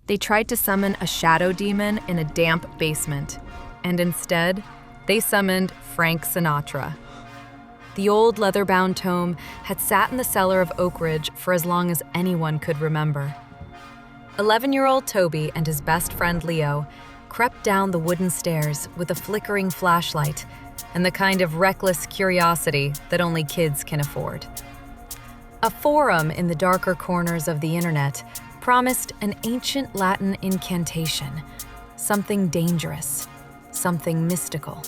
They tried to summon a shadow demon in a damp basement, and instead, they summoned Frank Sinatra. The old leather-bound tome had sat in the cellar of Oak Ridge for as long as anyone could remember. 11-year-old Toby and his best friend Leo crept down the wooden stairs with a flickering flashlight and the kind of reckless curiosity that only kids can afford. A forum in the darker corners of the internet promised an ancient Latin incantation, something dangerous, something mystical.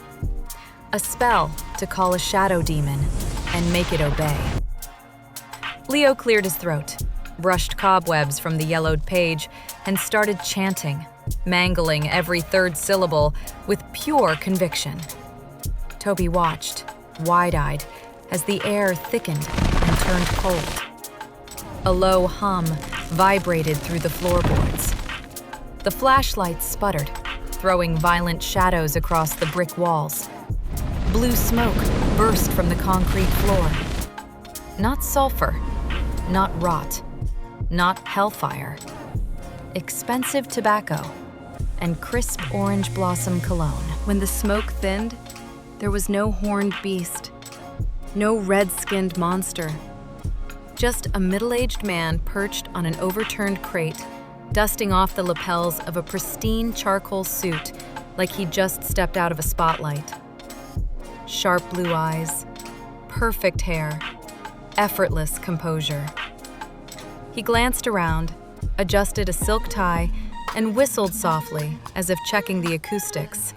A spell to call a shadow demon and make it obey. Leo cleared his throat, brushed cobwebs from the yellowed page, and started chanting, mangling every third syllable with pure conviction. Toby watched, wide-eyed, as the air thickened and turned cold. A low hum vibrated through the floorboards. The flashlight sputtered, throwing violent shadows across the brick walls. Blue smoke burst from the concrete floor. Not sulfur, not rot, not hellfire. Expensive tobacco and crisp orange blossom cologne. When the smoke thinned, there was no horned beast, no red-skinned monster, just a middle-aged man perched on an overturned crate, dusting off the lapels of a pristine charcoal suit like he'd just stepped out of a spotlight. Sharp blue eyes, perfect hair, effortless composure. He glanced around, adjusted a silk tie, and whistled softly as if checking the acoustics.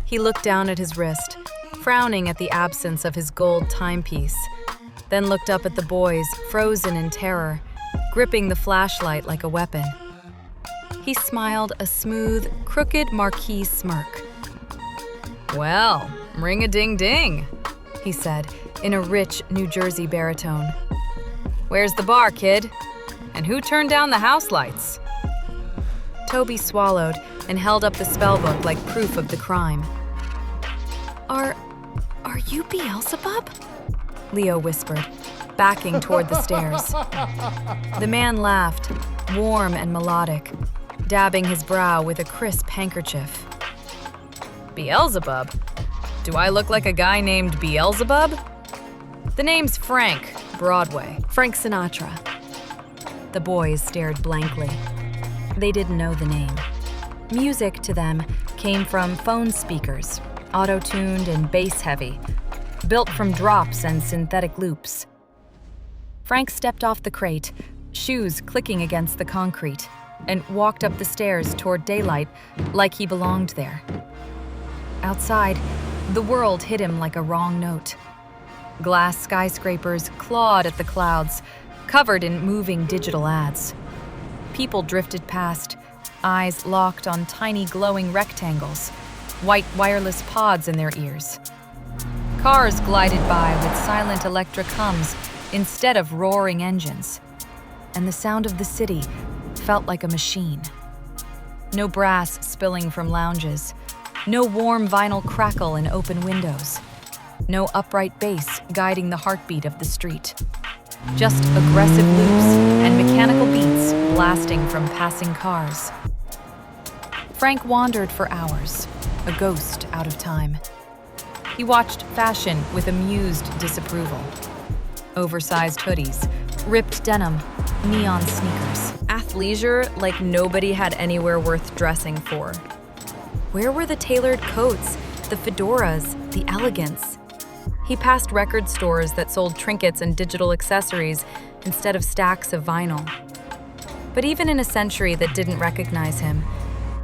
He looked down at his wrist, frowning at the absence of his gold timepiece, then looked up at the boys, frozen in terror, gripping the flashlight like a weapon. He smiled a smooth, crooked marquis smirk. "Well, ring-a-ding-ding," he said in a rich New Jersey baritone. "Where's the bar, kid? And who turned down the house lights?" Toby swallowed and held up the spellbook like proof of the crime. Are you Beelzebub?" Leo whispered, backing toward the stairs. The man laughed, warm and melodic, dabbing his brow with a crisp handkerchief. "Beelzebub? Do I look like a guy named Beelzebub? The name's Frank, Broadway." "Frank Sinatra." The boys stared blankly. They didn't know the name. Music to them came from phone speakers, auto-tuned and bass-heavy, built from drops and synthetic loops. Frank stepped off the crate, shoes clicking against the concrete, and walked up the stairs toward daylight like he belonged there. Outside, the world hit him like a wrong note. Glass skyscrapers clawed at the clouds, covered in moving digital ads. People drifted past, eyes locked on tiny glowing rectangles, white wireless pods in their ears. Cars glided by with silent electric hums instead of roaring engines, and the sound of the city felt like a machine. No brass spilling from lounges, no warm vinyl crackle in open windows, no upright bass guiding the heartbeat of the street. Just aggressive loops and mechanical beats blasting from passing cars. Frank wandered for hours, a ghost out of time. He watched fashion with amused disapproval. Oversized hoodies, ripped denim, neon sneakers. Athleisure like nobody had anywhere worth dressing for. Where were the tailored coats, the fedoras, the elegance? He passed record stores that sold trinkets and digital accessories instead of stacks of vinyl. But even in a century that didn't recognize him,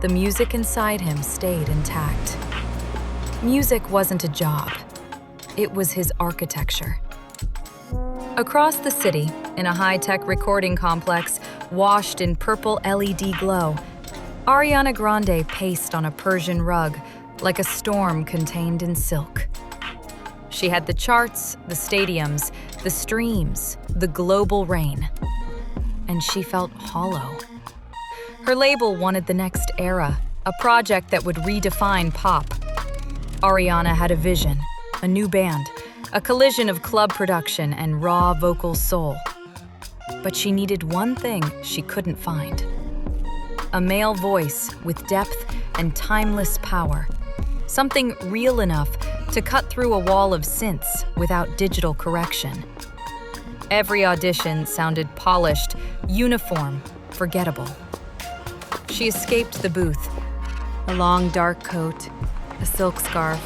the music inside him stayed intact. Music wasn't a job. It was his architecture. Across the city, in a high-tech recording complex washed in purple LED glow, Ariana Grande paced on a Persian rug like a storm contained in silk. She had the charts, the stadiums, the streams, the global rain. And she felt hollow. Her label wanted the next era, a project that would redefine pop. Ariana had a vision, a new band, a collision of club production and raw vocal soul. But she needed one thing she couldn't find: a male voice with depth and timeless power. Something real enough to cut through a wall of synths without digital correction. Every audition sounded polished, uniform, forgettable. She escaped the booth. A long dark coat, a silk scarf,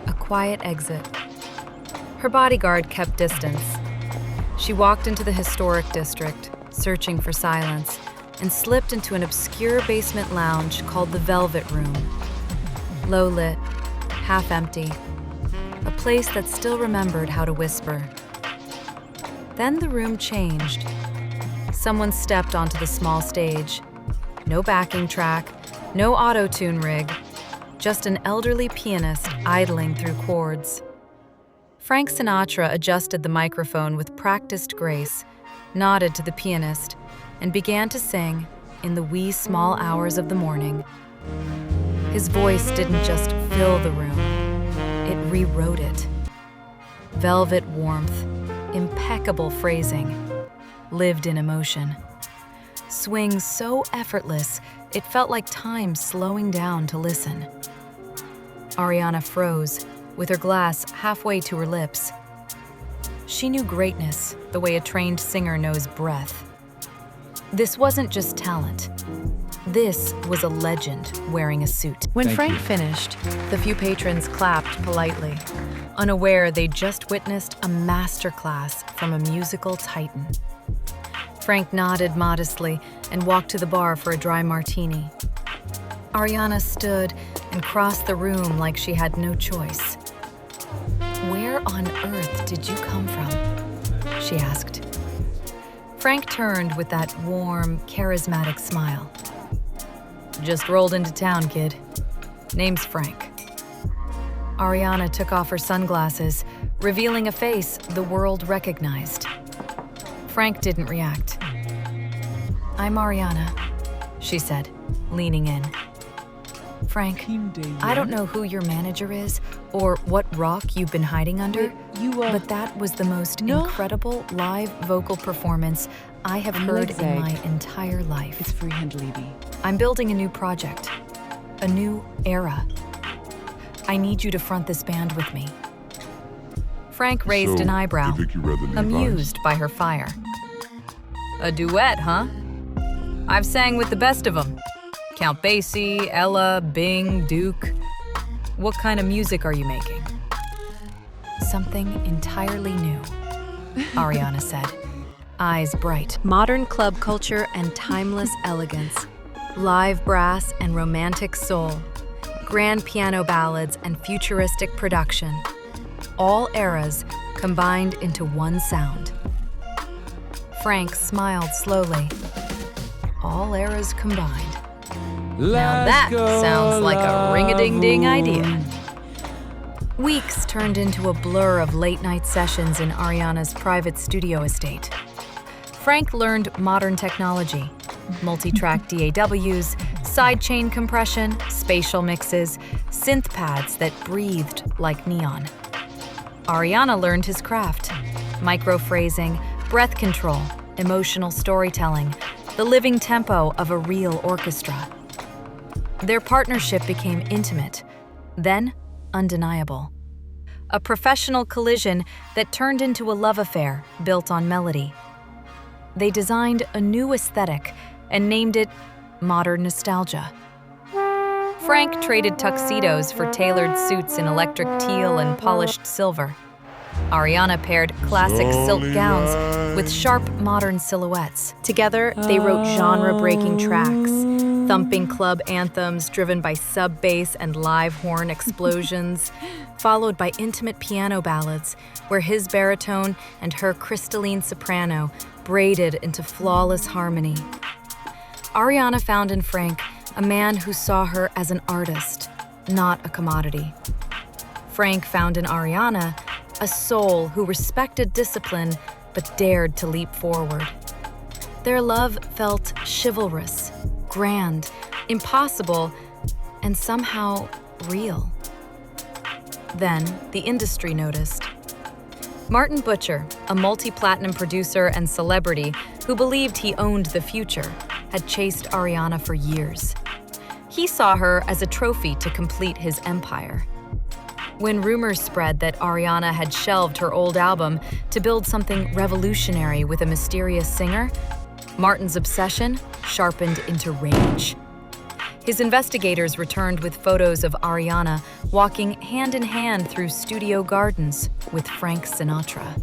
a quiet exit. Her bodyguard kept distance. She walked into the historic district, searching for silence, and slipped into an obscure basement lounge called the Velvet Room. Low-lit, half-empty, a place that still remembered how to whisper. Then the room changed. Someone stepped onto the small stage. No backing track, no auto-tune rig, just an elderly pianist idling through chords. Frank Sinatra adjusted the microphone with practiced grace, nodded to the pianist, and began to sing in the wee small hours of the morning. His voice didn't just fill the room, it rewrote it. Velvet warmth, impeccable phrasing, lived in emotion. Swing so effortless, it felt like time slowing down to listen. Ariana froze, with her glass halfway to her lips. She knew greatness the way a trained singer knows breath. This wasn't just talent. This was a legend wearing a suit. When Frank finished, the few patrons clapped politely, unaware they'd just witnessed a masterclass from a musical titan. Frank nodded modestly and walked to the bar for a dry martini. Ariana stood and crossed the room like she had no choice. "Where on earth did you come from?" she asked. Frank turned with that warm, charismatic smile. "Just rolled into town, kid. Name's Frank." Ariana took off her sunglasses, revealing a face the world recognized. Frank didn't react. "I'm Ariana," she said, leaning in. "Frank, I don't know who your manager is or what rock you've been hiding under, but that was the most incredible live vocal performance I have heard in my entire life. It's freehand Levy. I'm building a new project, a new era. I need you to front this band with me." Frank raised an eyebrow, amused by her fire. "A duet, huh? I've sang with the best of them. Count Basie, Ella, Bing, Duke. What kind of music are you making?" "Something entirely new," Ariana said, eyes bright. "Modern club culture and timeless elegance. Live brass and romantic soul. Grand piano ballads and futuristic production. All eras combined into one sound." Frank smiled slowly. "All eras combined. Now that sounds like a ring-a-ding-ding idea." Weeks turned into a blur of late-night sessions in Ariana's private studio estate. Frank learned modern technology, multi-track DAWs, sidechain compression, spatial mixes, synth pads that breathed like neon. Ariana learned his craft, micro-phrasing, breath control, emotional storytelling, the living tempo of a real orchestra. Their partnership became intimate, then undeniable. A professional collision that turned into a love affair built on melody. They designed a new aesthetic and named it modern nostalgia. Frank traded tuxedos for tailored suits in electric teal and polished silver. Ariana paired classic silk gowns with sharp modern silhouettes. Together, they wrote genre-breaking tracks, thumping club anthems driven by sub-bass and live horn explosions, followed by intimate piano ballads where his baritone and her crystalline soprano braided into flawless harmony. Ariana found in Frank a man who saw her as an artist, not a commodity. Frank found in Ariana a soul who respected discipline but dared to leap forward. Their love felt chivalrous, grand, impossible, and somehow real. Then the industry noticed. Martin Butcher, a multi-platinum producer and celebrity who believed he owned the future, had chased Ariana for years. He saw her as a trophy to complete his empire. When rumors spread that Ariana had shelved her old album to build something revolutionary with a mysterious singer, Martin's obsession sharpened into rage. His investigators returned with photos of Ariana walking hand in hand through studio gardens with Frank Sinatra.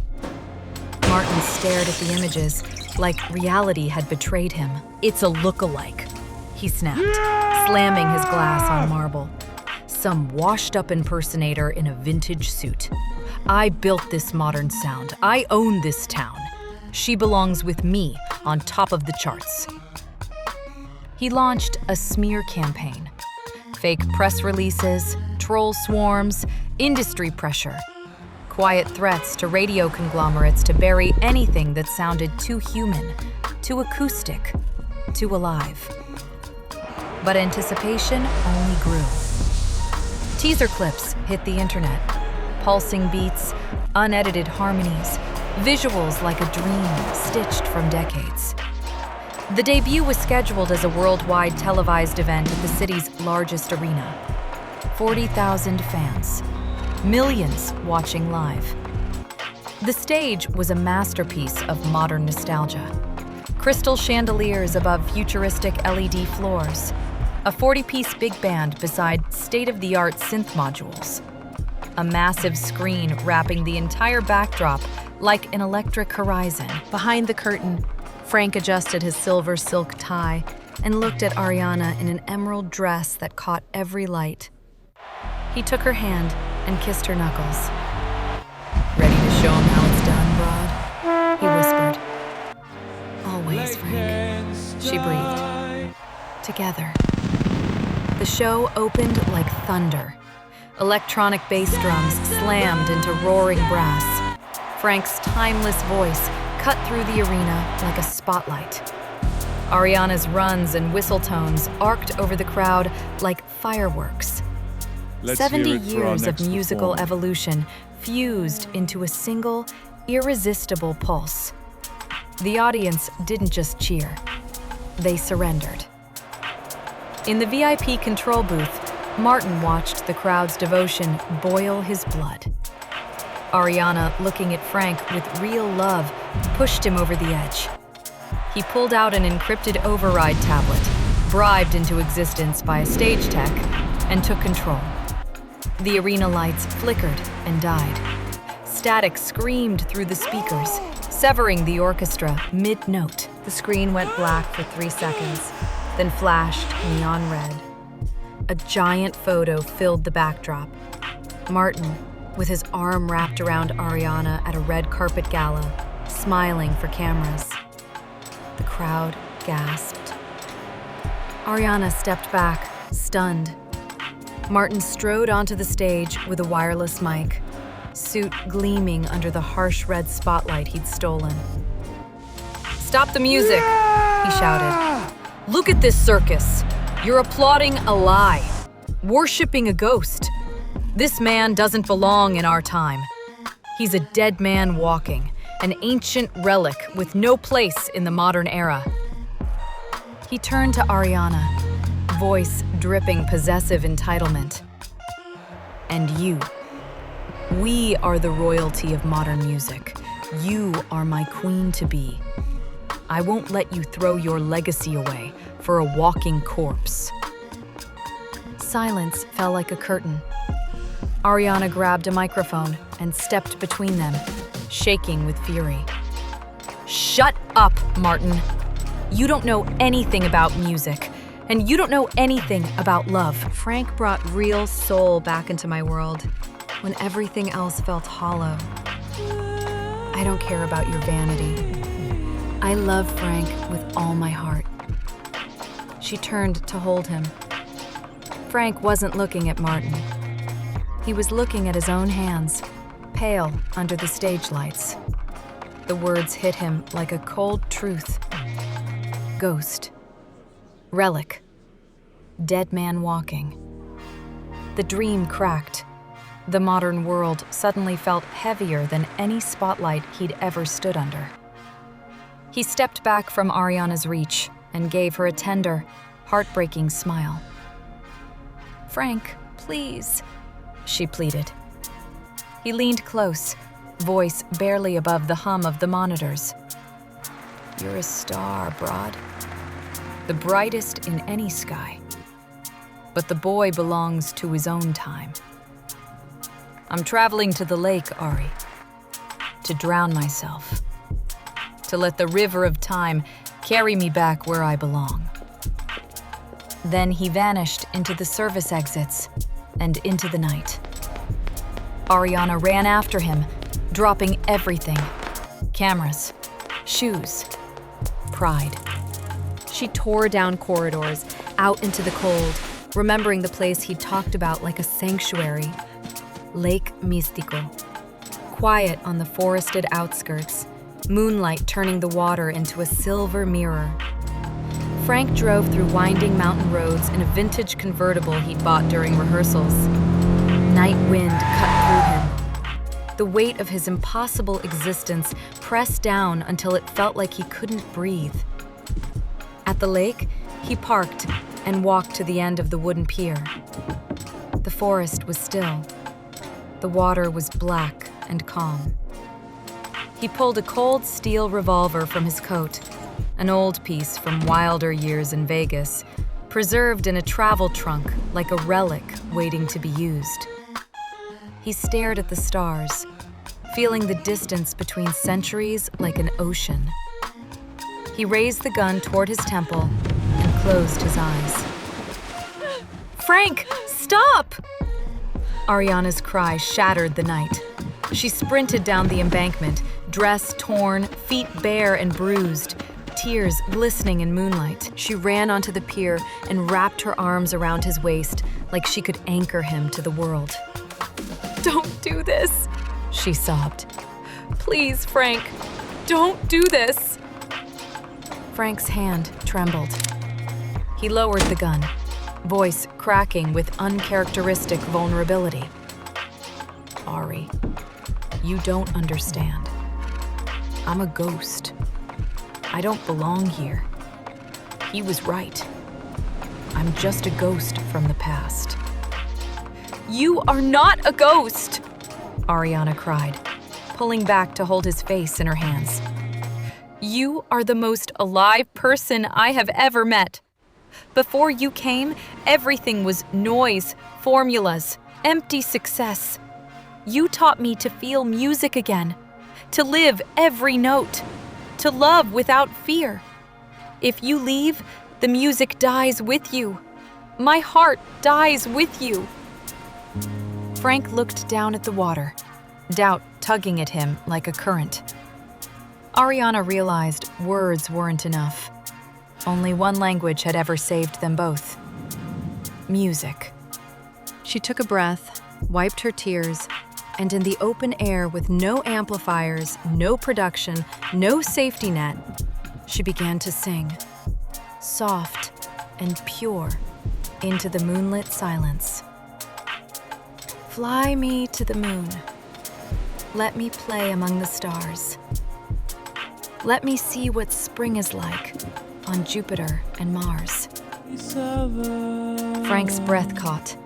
Martin stared at the images like reality had betrayed him. "It's a look-alike," he snapped, slamming his glass on marble. "Some washed-up impersonator in a vintage suit. I built this modern sound. I own this town. She belongs with me on top of the charts." He launched a smear campaign. Fake press releases, troll swarms, industry pressure. Quiet threats to radio conglomerates to bury anything that sounded too human, too acoustic, too alive. But anticipation only grew. Teaser clips hit the internet. Pulsing beats, unedited harmonies, visuals like a dream stitched from decades. The debut was scheduled as a worldwide televised event at the city's largest arena. 40,000 fans, millions watching live. The stage was a masterpiece of modern nostalgia. Crystal chandeliers above futuristic LED floors, a 40-piece big band beside state-of-the-art synth modules, a massive screen wrapping the entire backdrop like an electric horizon. Behind the curtain, Frank adjusted his silver silk tie and looked at Ariana in an emerald dress that caught every light. He took her hand and kissed her knuckles. "Ready to show him how it's done, Broad?" he whispered. "Always, Frank," she breathed. Together. The show opened like thunder. Electronic bass drums slammed into roaring brass. Frank's timeless voice cut through the arena like a spotlight. Ariana's runs and whistle tones arced over the crowd like fireworks. 70 years of musical evolution fused into a single, irresistible pulse. The audience didn't just cheer, they surrendered. In the VIP control booth, Martin watched the crowd's devotion boil his blood. Ariana, looking at Frank with real love, pushed him over the edge. He pulled out an encrypted override tablet, bribed into existence by a stage tech, and took control. The arena lights flickered and died. Static screamed through the speakers, severing the orchestra mid-note. The screen went black for 3 seconds, then flashed neon red. A giant photo filled the backdrop. Martin, with his arm wrapped around Ariana at a red carpet gala, smiling for cameras. The crowd gasped. Ariana stepped back, stunned. Martin strode onto the stage with a wireless mic, suit gleaming under the harsh red spotlight he'd stolen. "Stop the music!" he shouted. "Look at this circus! You're applauding a lie, worshipping a ghost. This man doesn't belong in our time. He's a dead man walking, an ancient relic with no place in the modern era." He turned to Ariana, voice dripping possessive entitlement. "And you. We are the royalty of modern music. You are my queen-to-be. I won't let you throw your legacy away for a walking corpse." Silence fell like a curtain. Ariana grabbed a microphone and stepped between them, shaking with fury. "Shut up, Martin. You don't know anything about music, and you don't know anything about love." Frank brought real soul back into my world when everything else felt hollow. "I don't care about your vanity. I love Frank with all my heart." She turned to hold him. Frank wasn't looking at Martin. He was looking at his own hands, pale under the stage lights. The words hit him like a cold truth. Ghost. Relic. Dead man walking. The dream cracked. The modern world suddenly felt heavier than any spotlight he'd ever stood under. He stepped back from Ariana's reach and gave her a tender, heartbreaking smile. "Frank, please," she pleaded. He leaned close, voice barely above the hum of the monitors. "You're a star, Broad. The brightest in any sky. But the boy belongs to his own time. I'm traveling to the lake, Ari, to drown myself, to let the river of time carry me back where I belong." Then he vanished into the service exits and into the night. Ariana ran after him, dropping everything: cameras, shoes, pride. She tore down corridors, out into the cold, remembering the place he'd talked about like a sanctuary, Lake Místico. Quiet on the forested outskirts, moonlight turning the water into a silver mirror. Frank drove through winding mountain roads in a vintage convertible he'd bought during rehearsals. Night wind cut through him. The weight of his impossible existence pressed down until it felt like he couldn't breathe. At the lake, he parked and walked to the end of the wooden pier. The forest was still. The water was black and calm. He pulled a cold steel revolver from his coat, an old piece from wilder years in Vegas, preserved in a travel trunk like a relic waiting to be used. He stared at the stars, feeling the distance between centuries like an ocean. He raised the gun toward his temple and closed his eyes. "Frank, stop!" Ariana's cry shattered the night. She sprinted down the embankment, dress torn, feet bare and bruised, tears glistening in moonlight. She ran onto the pier and wrapped her arms around his waist like she could anchor him to the world. "Don't do this," she sobbed. "Please, Frank, don't do this." Frank's hand trembled. He lowered the gun, voice cracking with uncharacteristic vulnerability. "Ari, you don't understand. I'm a ghost. I don't belong here. He was right. I'm just a ghost from the past." "You are not a ghost!" Ariana cried, pulling back to hold his face in her hands. "You are the most alive person I have ever met. Before you came, everything was noise, formulas, empty success. You taught me to feel music again, to live every note, to love without fear. If you leave, the music dies with you. My heart dies with you." Frank looked down at the water, doubt tugging at him like a current. Ariana realized words weren't enough. Only one language had ever saved them both: music. She took a breath, wiped her tears, and in the open air with no amplifiers, no production, no safety net, she began to sing, soft and pure, into the moonlit silence. "Fly me to the moon. Let me play among the stars. Let me see what spring is like on Jupiter and Mars." Frank's breath caught.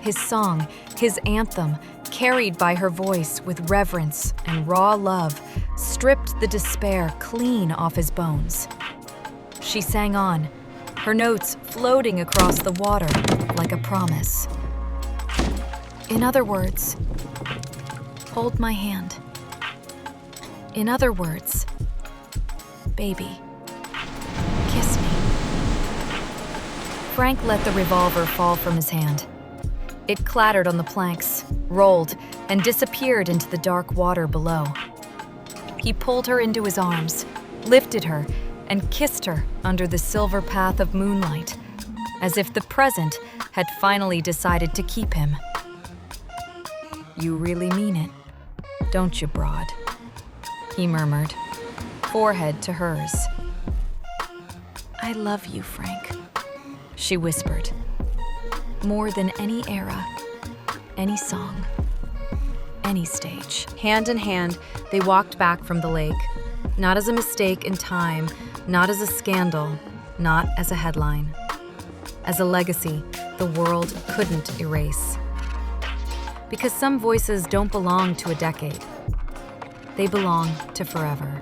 His song, his anthem, carried by her voice with reverence and raw love, stripped the despair clean off his bones. She sang on, her notes floating across the water like a promise. "In other words, hold my hand. In other words, baby, kiss me." Frank let the revolver fall from his hand. It clattered on the planks, rolled, and disappeared into the dark water below. He pulled her into his arms, lifted her, and kissed her under the silver path of moonlight, as if the present had finally decided to keep him. "You really mean it, don't you, Broad?" he murmured, forehead to hers. "I love you, Frank," she whispered. "More than any era, any song, any stage." Hand in hand, they walked back from the lake, not as a mistake in time, not as a scandal, not as a headline. As a legacy the world couldn't erase. Because some voices don't belong to a decade. They belong to forever.